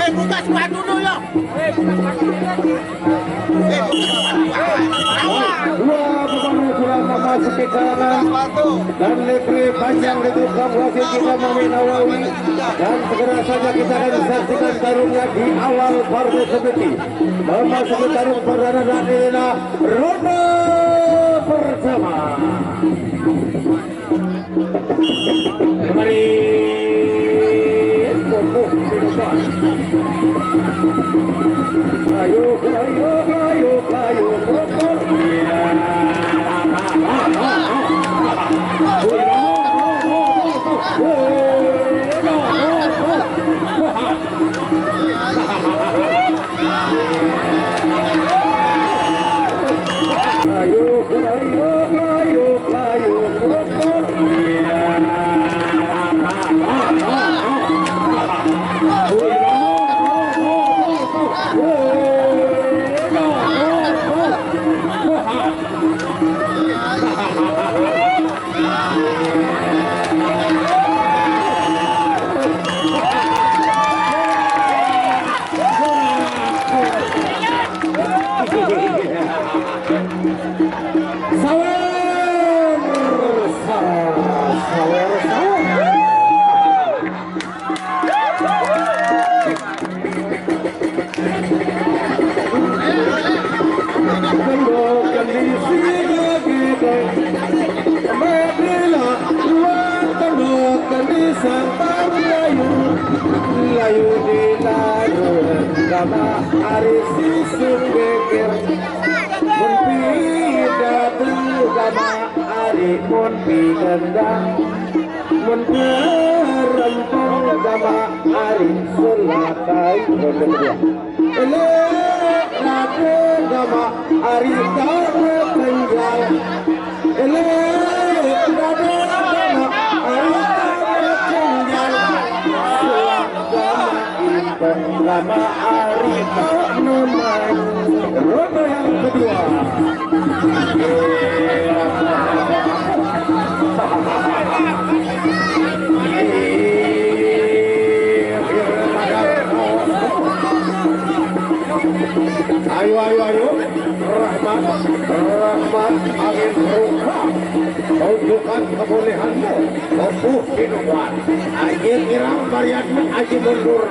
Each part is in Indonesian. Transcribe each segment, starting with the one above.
buka sepatu dulu ya. Dua pemain sudah memasuki kalangan dan negeri panjang ditukang wasit kita Muhammad Nawawi, dan segera saja kita akan saksikan tarungnya di awal partai seperti memasuki tarung perdana dan inilah ronde pertama. Kembali ayo layu di lagu gama arisi sunggeger munpi datu gama ari munpi gendang munpi rempong gama ari sulakai berdua ele lagu gama ari kamu penjal ele lagu gama ari lama hari nomor ronde yang kedua. Ayo Rahmat angin ruka tunjukkan kebolehanmu tempuh hidupan aji kirang varianmu aji mundur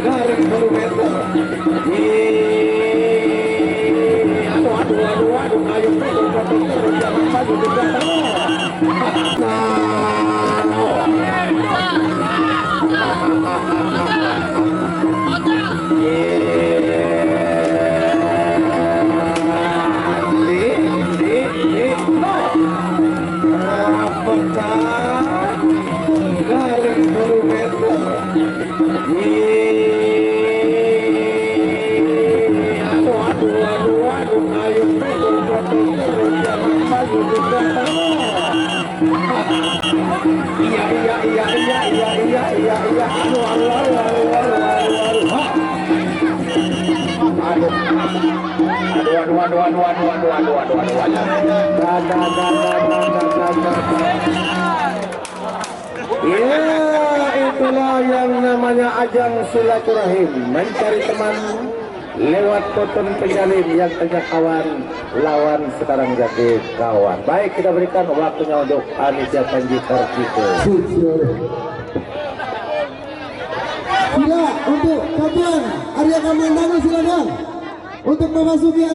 garing kilometer aduh ayo jangan maju di belakang garing kilometer aduh ayo jangan maju di belakang iya itulah yang namanya ajang silaturahim, mencari teman lewat poton penjalin yang tengah kawan lawan sekarang jadi kawan. Baik, kita berikan waktunya untuk panitia Panji Kartiko. Sila untuk Kapten Arya Kamandano, silakan untuk memasuki